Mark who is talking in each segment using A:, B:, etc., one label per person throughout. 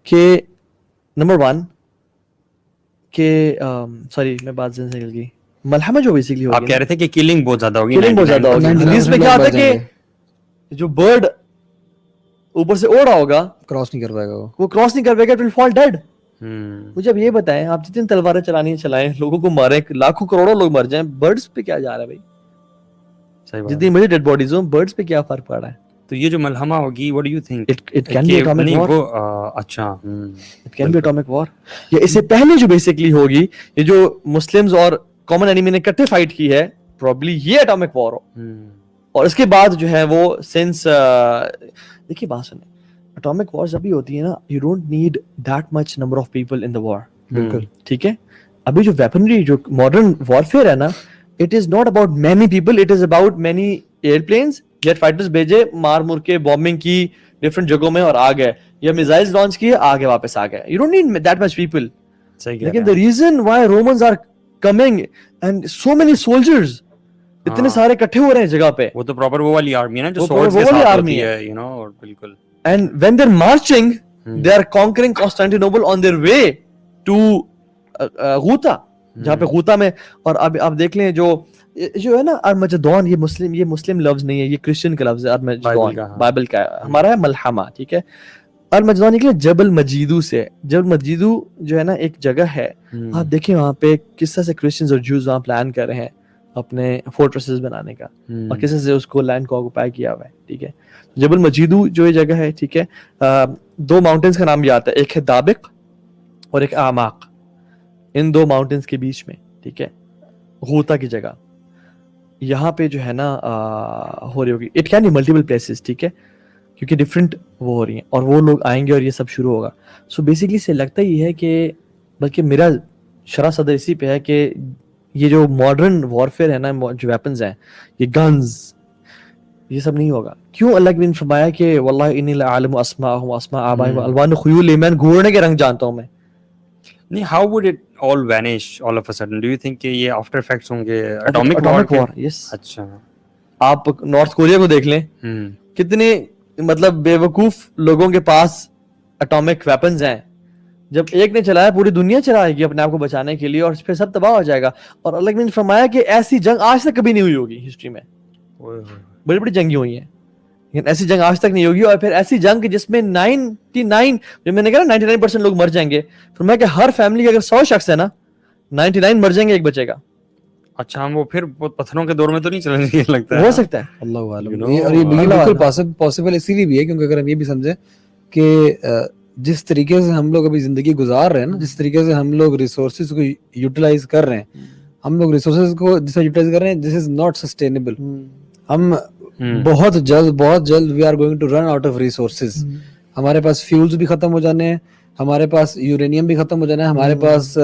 A: کہ نمبر 1 کہ سوری میں بات سے نکل گئی, ملحمہ جو بیسکلی ہوگی,
B: آپ کہہ رہے تھے کہ کلنگ بہت زیادہ ہوگی,
A: کلنگ بہت زیادہ ہوگی. حدیث میں کیا آتا ہے کہ جو برڈ اوپر سے اڑ رہا ہوگا
C: کراس نہیں کر پائے گا,
A: وہ کراس نہیں کر پائے گا, اٹ ول فال ڈیڈ.
B: ہوں
A: مجھے اب یہ بتائیں, آپ جتنی تلواریں چلانی چلائیں, لوگوں کو ماریں, لاکھوں کروڑوں لوگ مر جائیں, برڈز پہ کیا جا رہا ہے بھائی؟
B: صحیح بات
A: جتنی
B: ہے.
A: بڑی ڈیڈ باڈیز ہوں, برڈز پہ کیا فرق پڑ رہا ہے؟
B: تو یہ جو ملحمہ ہوگی, what do you think?
A: It can be atomic
B: نہیں
A: war.
B: وہ اچھا
A: It can be atomic war. یا اس سے پہلے جو بیسکلی ہوگی, یہ جو مسلمز اور کامن اینیمی نے اکٹھے فائٹ کی ہے, پروبلی یہ اٹامک وار ہو. اور اس کے بعد جو ہے وہ سنس دیکھیے بات سنیں, اٹامک وار جب بھی ہوتی ہے نا, you don't need that much number of people in the war.
C: بالکل
A: ٹھیک ہے, ابھی جو ویپنری جو ماڈرن وارفیئر ہے نا, it is not about many people, it is about many airplanes, jet fighters بھیجے, مار مور کے بومبنگ کی ڈفرنٹ جگہوں میں اور آ گئے, یا میزائلز لانچ کیے, آگے واپس آ گئے. You don't need that much people. لیکن the reason why Romans are coming and so many soldiers, اتنے سارے اکٹھے ہو رہے ہیں جگہ پہ,
B: وہ تو پراپر وہ والی آرمی ہے نا جو
A: وہ
B: سورڈز کے
A: والی
B: ساتھ
A: army
B: ہوتی
A: ہے.
B: ہے, you know, بالکل.
A: and when they're marching they are conquering Constantinople on their way to غوطہ, جہاں پہ غوطہ میں. اور اب آپ دیکھ لیں جو ہے نا ارمجدون, یہ مسلم لفظ نہیں ہے, یہ کرسچن کا لفظ ہے. ارمجدون بائبل کا ہے, ہمارا ہے ملحمہ. ٹھیک ہے, ارمجدون نکلے جبل مجیدو سے. جبل مجیدو جو ہے نا ایک جگہ ہے, آپ دیکھیں وہاں پہ کس طرح سے کرسچنز اور جوز وہاں پلان کر رہے ہیں اپنے فورٹریسز بنانے کا, اور کس طرح سے اس کو لینڈ کو آکوپائی کیا ہوا ہے. ٹھیک ہے, جبل مجیدو جو یہ جگہ ہے, ٹھیک ہے, 2 ماؤنٹینز کا نام بھی آتا ہے, ایک ہے دابق اور ایک اعماق. ان 2 ماؤنٹینز کے بیچ میں, ٹھیک ہے, غوطہ کی جگہ, یہاں پہ جو ہے نا ہو رہی ہوگی. It can be multiple places, ٹھیک ہے, کیونکہ ڈفرینٹ وہ ہو رہی ہیں, اور وہ لوگ آئیں گے اور یہ سب شروع ہوگا. سو بیسکلی سے لگتا یہ ہے کہ, بلکہ میرا شرح صدر اسی پہ ہے کہ یہ جو ماڈرن وارفیئر ہے نا, جو ویپنز ہیں, یہ گنز, یہ سب نہیں ہوگا. کیوں اللہ نے فرمایا کہ واللہ انی لعالم اسماءهم واسماء آبائهم والوان خیول, میں گھوڑنے کے رنگ جانتا ہوں میں.
B: نہیں, how would it all vanish all of a sudden? Do you think کہ یہ after effects ہوں گے atomic war?
A: Yes.
B: اچھا,
A: آپ نارتھ کوریا کو دیکھ لیں, کتنے مطلب بے وقوف لوگوں کے پاس اٹامک ویپنز ہیں. جب ایک نے چلایا, پوری دنیا چلائے گی اپنے آپ کو بچانے کے لیے, اور پھر سب تباہ ہو جائے گا. اور اللہ نے فرمایا کہ ایسی جنگ آج تک کبھی نہیں ہوئی ہوگی ہسٹری میں. بڑی بڑی جنگیں ہوئی ہیں, لیکن ایسی جنگ آج تک نہیں ہوگی. اور پھر ایسی جنگ جس میں 99 جو میں نے کہا 99% لوگ مر جائیں گے. فرمایا کہ ہر فیملی کے اگر 100 شخص ہے نا, 99 مر جائیں گے, ایک بچے گا.
B: اچھا, ہم وہ پھر پتھروں کے دور میں تو نہیں چلیں گے لگتا ہے.
A: ہو سکتا ہے,
C: اللہ عالم. اور یہ بالکل پاسبل اسی لیے بھی ہے کیونکہ اگر ہم یہ بھی سمجھیں کہ جس طریقے سے ہم لوگ ابھی زندگی گزار رہے ہیں نا, جس طریقے سے ہم لوگ ریسورسز کو یوٹیلائز کر رہے ہیں, ہم لوگ ریسورسز کو جس طرح یوٹیلائز کر رہے ہیں, دس از ناٹ سسٹینیبل. ہم بہت جلد we are going to run out of resources. ہمارے پاس فیولز بھی ختم ہو جانے ہیں, ہمارے پاس یورینیم بھی ختم ہو جانا ہے, ہمارے پاس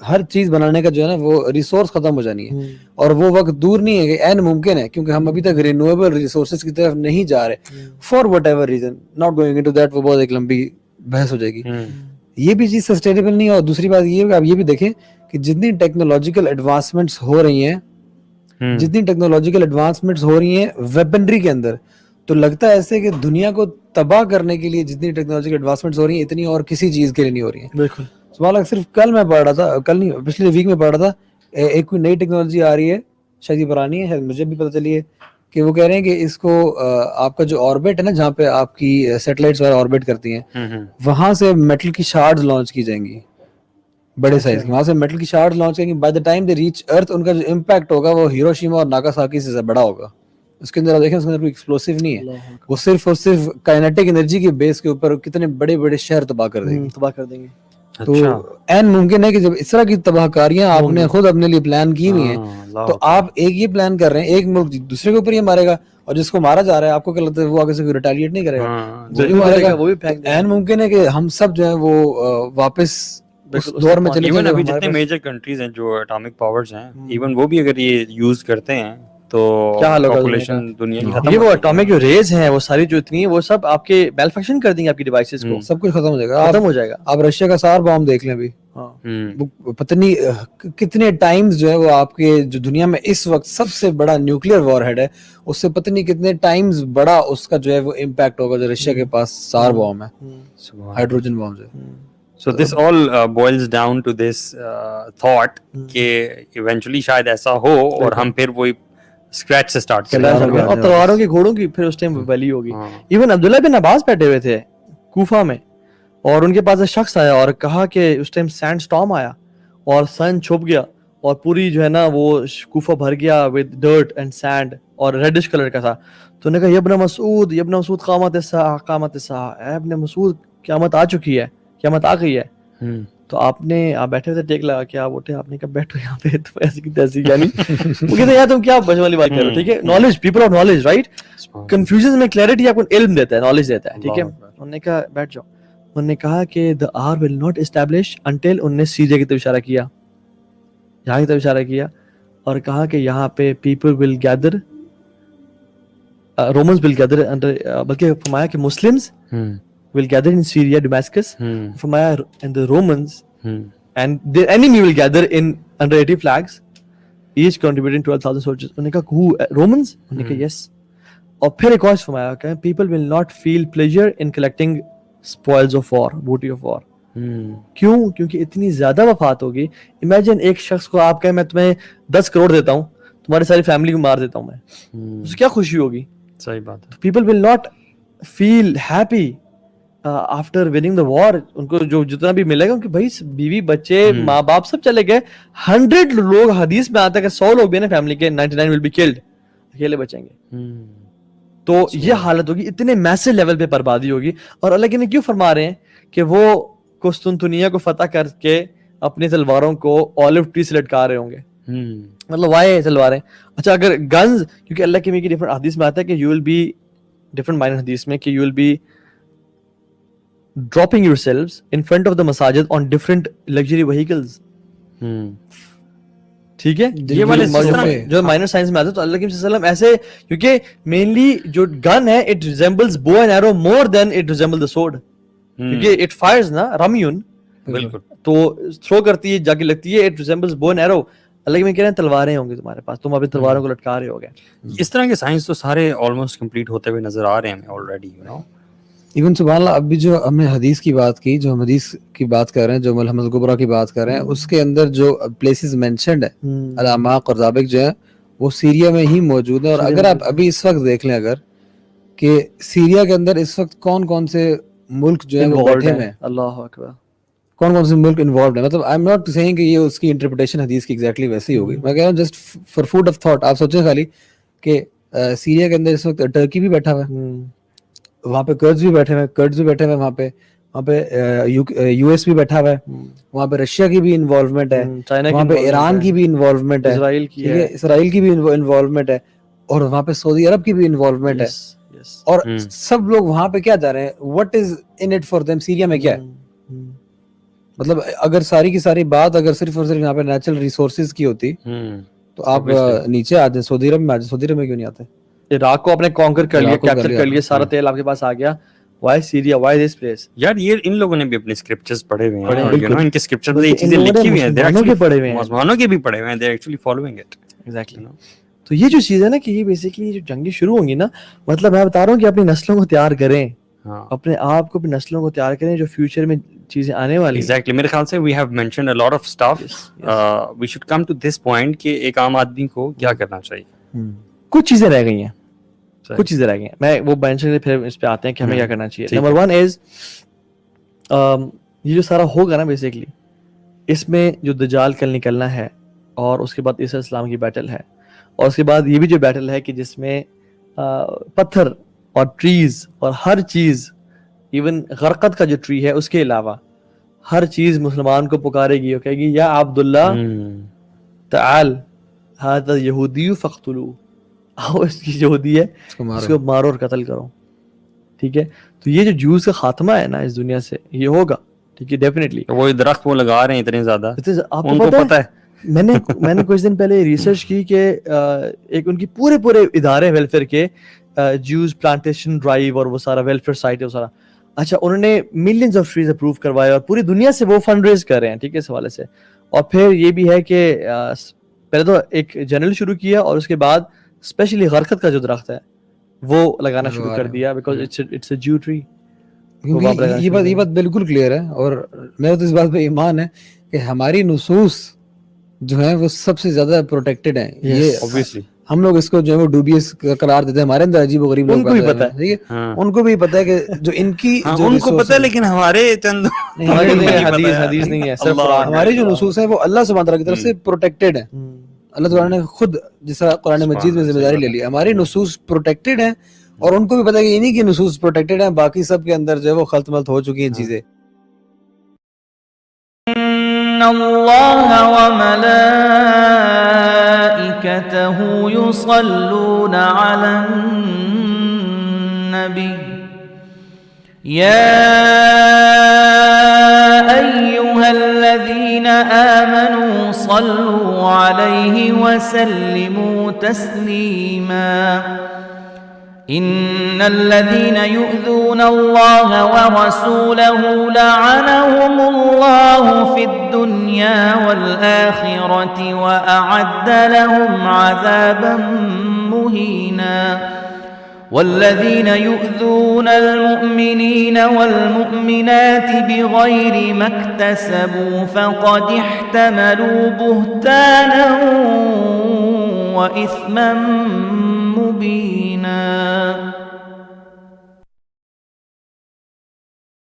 C: ہر چیز بنانے کا جو ہے نا وہ ریسورس ختم ہو جانی ہے. اور وہ وقت دور نہیں ہے کہ عین ممکن ہے, کیونکہ ہم ابھی تک رینیویبل ریسورسز کی طرف نہیں جا رہے for what ever reason. Not going into that, وہ بہت ایک لمبی بحث ہو جائے گی. یہ بھی چیز سسٹینیبل نہیں ہے. اور دوسری بات یہ ہے کہ آپ یہ بھی دیکھیں کہ جتنی ٹیکنالوجیکل ایڈوانسمنٹس ہو رہی ہیں, جتنی ٹیکنالوجیکل ایڈوانسمنٹس ہو رہی ہیں ویپنری کے اندر, تو لگتا ہے ایسے کہ دنیا کو تباہ کرنے کے لیے جتنی ٹیکنالوجیکل ایڈوانسمنٹس ہو رہی ہیں, اتنی اور کسی چیز کے لیے نہیں ہو رہی ہیں.
A: بالکل.
C: سوال صرف کل میں پڑھ رہا تھا, کل نہیں پچھلے ویک میں پڑھ رہا تھا, ایک کوئی نئی ٹیکنالوجی آ رہی ہے, شاید یہ پرانی ہے, شاید مجھے بھی پتہ چلی ہے, کہ وہ کہہ رہے ہیں کہ اس کو آپ کا جو آربٹ ہے نا, جہاں پہ آپ کی سیٹلائٹس وغیرہ آربٹ کرتی ہیں, وہاں سے میٹل کی شارڈز لانچ کی جائیں گی, بڑے سائز کی, وہاں سے میٹل کی شارڈز لانچ کریں گی. By the time they reach earth, ان کا جو امپیکٹ ہوگا وہ ہیروشیما اور ناگاساکی سے بڑا ہوگا. اس کے اندر آپ دیکھیں, اس کے اندر کوئی ایکسپلوسیو نہیں ہے, وہ صرف اور صرف کائنیٹک انرجی کے بیس کے اوپر کتنے بڑے بڑے شہر تباہ کر دیں گے. تو این ممکن ہے کہ جب اس طرح کی تباہ کاریاں آپ نے خود اپنے لیے پلان کی ہوئی ہیں, تو آپ ایک یہ پلان کر رہے ہیں, ایک ملک دوسرے کے اوپر یہ مارے گا, اور جس کو مارا جا رہا ہے آپ کو کیا لگتا ہے وہ آگے سے کوئی ریٹیلیٹ نہیں کرے گا, وہ بھی پھینک دے گا. این ممکن ہے کہ ہم سب جو ہیں وہ واپس اس دور میں چلے جائیں.
B: ابھی جتنے میجر کنٹریز ہیں جو اٹامک پاورز ہیں, ایون وہ بھی اگر یہ یوز کرتے ہیں تو
A: کیا حال ہوگا
B: پاپولیشن دنیا کی ختم
A: یہ وہ اٹامک جو ریز ہیں وہ ساری جو اتنی ہیں وہ سب آپ کے میل فنکشن کر دیں گے آپ کی ڈیوائسز کو,
C: سب کچھ ختم ہو جائے گا,
A: ختم ہو جائے گا.
C: آپ رشیا کا SAR بام دیکھ لیں ابھی, پتہ نہیں کتنے ٹائمز جو ہے وہ آپ کے جو دنیا میں اس وقت سب سے بڑا نیوکلیئر وار ہیڈ ہے اس سے پتہ نہیں کتنے ٹائمز بڑا اس کا جو ہے وہ امپیکٹ ہوگا جو رشیا کے پاس SAR بام ہے, ہائیڈروجن بام جو ہے.
B: So this all boils down to this thought کہ ایونچولی شاید ایسا ہو اور ہم پھر وہی اسکریچ سے اسٹارٹ کریں.
A: اور تلواروں کی گھوڑوں کی پھر اس ٹائم ویلی ہوگی. ایون عبداللہ بن عباس بیٹھے ہوئے تھے کوفہ میں اور ان کے پاس ایک شخص آیا اور کہا کہ اس ٹائم سینڈ اسٹارم آیا اور سن چھپ گیا اور پوری جو ہے نا وہ کوفہ بھر گیا ود ڈرٹ اینڈ سینڈ اور ریڈش کلر کا تھا. تو انہوں نے کہا ابن مسعود قامت الساعہ, اے ابن مسعود قیامت آ چکی ہے, قیامت آ گئی ہے. تو آپ بیٹھے تھے ٹیک لگا کے, آپ اٹھے, آپ نے کہا بیٹھو یہاں پہ, تو ایسی کی تیسی یعنی وہ کہتے ہیں یار تم کیا بچنے والی بات کر رہے ہو, ٹھیک ہے. Knowledge, people of knowledge, right, confusion میں کلیئرٹی آپ کو علم دیتا ہے, نالج دیتا ہے, ٹھیک ہے. انہوں نے کہا بیٹھ جاؤ. انہوں نے کہا کہ the hour will not establish until, انہوں نے سیریہ کی طرف اشارہ کیا, یہاں کی طرف اشارہ کیا اور کہا کہ یہاں پہ people will gather, Romans will gather under, بلکہ فرمایا کہ Muslims will gather in Syria, Damascus, فرمایا and the Romans and their enemy will gather in under 80 flags, each contributing 12,000 soldiers. انہوں نے کہا who, Romans? انہوں نے کہا yes. اور پھر ایک اور فرمایا کہ people will not feel pleasure in collecting spoils of war, booty of war. کیوں؟ کیونکہ اتنی زیادہ وفات ہوگی. امیجن ایک شخص کو آپ کہیں میں تمہیں 10 کروڑ دیتا ہوں, تمہاری ساری فیملی کو مار دیتا ہوں میں, اس کیا خوشی ہوگی؟
B: صحیح بات ہے.
A: People will not feel happy after winning the war. ان کو جو جتنا بھی ملے گا ان کے بھائی بیوی بچے ماں باپ سب چلے گئے. 100 لوگ, حدیث میں آتا ہے کہ 100 لوگ بھی نا فیملی کے, 99 ول بی کلڈ, اکیلے بچیں گے. تو یہ حالت ہوگی, اتنے میسو لیول پہ بربادی ہوگی. اور اللہ نے کیوں فرما رہے ہیں کہ وہ قسطنطنیہ کو فتح کر کے اپنی تلواروں کو اولیو ٹری سے لٹکا رہے ہوں گے. مطلب وائی تلواریں. اچھا اگر گنز, کیونکہ اللہ کے ڈفرنٹ حدیث میں آتا ہے کہ you will be different minor حدیث میں کہ you will be dropping yourselves in front of the masajid on different luxury vehicles. ٹھیک ہے, یہ والے جو مائنر سائنس میں آتے ہیں تو اللہ کے صلی اللہ علیہ وسلم ایسے, کیونکہ مینلی جو گن ہے it resembles bow and arrow more than it resembles the sword, کیونکہ it fires نا رمیون, تو تھرو کرتی ہے جا کے لگتی ہے, it resembles bow and arrow. اللہ کے میں کہہ رہے ہیں تلواریں ہوں گی تمہارے پاس, تم اپنی تلواروں کو لٹکا رہے ہو گے.
B: اس طرح کے سائنس تو سارے آلموسٹ کمپلیٹ ہوتے ہوئے نظر آ رہے ہیں آلریڈی, یو نو.
C: ایون سبحان اللہ, ابھی جو ہم نے حدیث کی بات کی, جو ہم حدیث کی بات کر رہے ہیں, جو ملحمۃ کبریٰ کی بات کر رہے ہیں, اس کے اندر جو پلیسز مینشنڈ ہیں الاعماق اور ذابق جو ہے وہ سیریا میں ہی موجود ہے. اور اگر آپ ابھی اس وقت دیکھ لیں اگر کہ سیریا کے اندر اس وقت کون کون سے ملک جو ہے وہ بیٹھے ہوئے ہیں,
A: اللہ اکبر,
C: کون کون سے ملک انوالوڈ ہیں. مطلب آئی ایم ناٹ سیئنگ کہ یہ اس کی انٹرپریٹیشن حدیث کی ایگزیکٹلی ویسی ہوگی, میں کہہ رہا ہوں just for food of thought. آپ سوچیں خالی کہ سیریا کے اندر اس وقت ٹرکی بھی بیٹھا ہوا ہے, وہاں پہ کرڈز بھی بیٹھے ہوئے, وہاں پہ یو ایس بھی بیٹھا ہوا ہے, وہاں پہ رشیا کی بھی انوالومنٹ ہے, وہاں پہ ایران کی بھی انوالومنٹ ہے, اسرائیل کی بھی انوالومنٹ ہے, اور وہاں پہ سعودی عرب کی بھی انوالومنٹ ہے. اور سب لوگ وہاں پہ کیا جا رہے ہیں, what is in it for them, Syria میں کیا ہے. مطلب اگر ساری کی ساری بات اگر صرف اور صرف یہاں پہ نیچرل ریسورسز کی ہوتی تو آپ نیچے آ جائیں, سعودی عرب میں آ جائیں. سعودی عرب میں کیوں نہیں آتے؟
A: عراق کو اپنے کانکر کر لیا, کیپچر کر لیا, سارا تیل آپ کے پاس آ گیا. Why Syria, why this place?
B: یار یہ ان لوگوں نے بھی اپنے اسکرپچرز پڑھے ہوئے ہیں, یو نو, ان کے اسکرپچر میں یہ چیزیں لکھی ہوئی ہیں, مسلمانوں کے بھی پڑھے ہوئے ہیں, they are actually following it.
A: Exactly. تو یہ جو چیز ہے نا کہ یہ بیسیکلی جو جنگیں شروع ہوں گی نا, مطلب میں بتا رہا ہوں کہ اپنی نسلوں کو تیار کریں, اپنے آپ کو اپنی نسلوں کو تیار کریں جو فیوچر میں چیزیں آنے والی.
B: ایگزیکٹلی, میرے خیال سے we have mentioned a lot of stuff, we should come to this point کہ ایک عام آدمی کو کیا کرنا چاہیے.
A: کچھ چیزیں رہ گئی ہیں, کچھ چیزیں رہ گئی ہیں, میں وہ مینشن پھر اس پہ آتے ہیں کہ ہمیں کیا کرنا چاہیے. نمبر 1 از یہ جو سارا ہوگا نا بیسیکلی, اس میں جو دجال کل نکلنا ہے, اور اس کے بعد عیسیٰ السلام کی بیٹل ہے, اور اس کے بعد یہ بھی جو بیٹل ہے کہ جس میں پتھر اور ٹریز اور ہر چیز, ایون غرقت کا جو ٹری ہے اس کے علاوہ ہر چیز مسلمان کو پکارے گی اور کہے گی یا عبداللہ تعال ھذا یہودی فاقتلوہ, آؤ اس کی یہودی ہے اس کو مارو اور قتل کرو. ٹھیک ہے, تو یہ جو جوز کا خاتمہ ہے نا اس دنیا سے, یہ ہوگا. ٹھیک ہے, ڈیفینیٹلی.
B: وہ درخت وہ لگا رہے ہیں اتنے زیادہ, ان کو پتہ ہے
A: میں نے کچھ دن پہلے ریسرچ کی کہ ایک ان کی پورے ادارے ویلفیئر کے جیوز پلانٹیشن ڈرائیو اور وہ سارا ویلفیئر سائٹ ہے وہ سارا, اچھا انہوں نے ملینز آف ٹریز اپروو کروائے اور پوری دنیا سے وہ فنڈ ریز کر رہے ہیں, ٹھیک ہے, اس حوالے سے. اور پھر یہ بھی ہے کہ پہلے تو ایک جنرل شروع کیا اور اس کے بعد اسپیشلی غرقت کا جو درخت ہے وہ لگانا شروع کر دیا, because it's a geo tree.
C: یہ بات بالکل کلیئر ہے, اور میرا تو اس بات پہ ایمان ہے کہ ہماری نصوص جو ہیں وہ سب سے زیادہ پروٹیکٹڈ ہیں. یہ
B: obviously
C: ہم لوگ اس کو جو ہے وہ ڈوبیس قرار دیتے ہیں, ہمارے اندر عجیب و غریب لوگ,
A: ان کو بھی پتہ ہے,
C: ٹھیک ہے, ان کو بھی پتہ ہے کہ جو ان کی
B: ان کو پتہ ہے, لیکن ہمارے چند
A: حدیث نہیں ہے, صرف
C: ہماری جو نصوص ہیں وہ اللہ سبحانہ تعالیٰ کی طرف سے پروٹیکٹڈ ہیں. اللہ تعالیٰ نے خود جس طرح قرآن مجید میں ذمہ داری لے لی, ہماری نصوص پروٹیکٹڈ ہیں, اور ان کو بھی پتہ ہے کہ انہی کی نصوص پروٹیکٹڈ ہیں, باقی سب کے اندر جو ہے وہ خلط ملط ہو چکی ہیں چیزیں.
D: ان اللہ وملائکتہ یصلون علی النبی یا ایہا الذین آمنوا صلوا علیہ وسلموا تسلیما ان الذين يؤذون الله ورسوله لعنهم الله في الدنيا والآخرة وأعد لهم عذابا مهينا والذين يؤذون المؤمنين والمؤمنات بغير ما اكتسبوا فقد احتملوا بهتانا وإثما مبينا.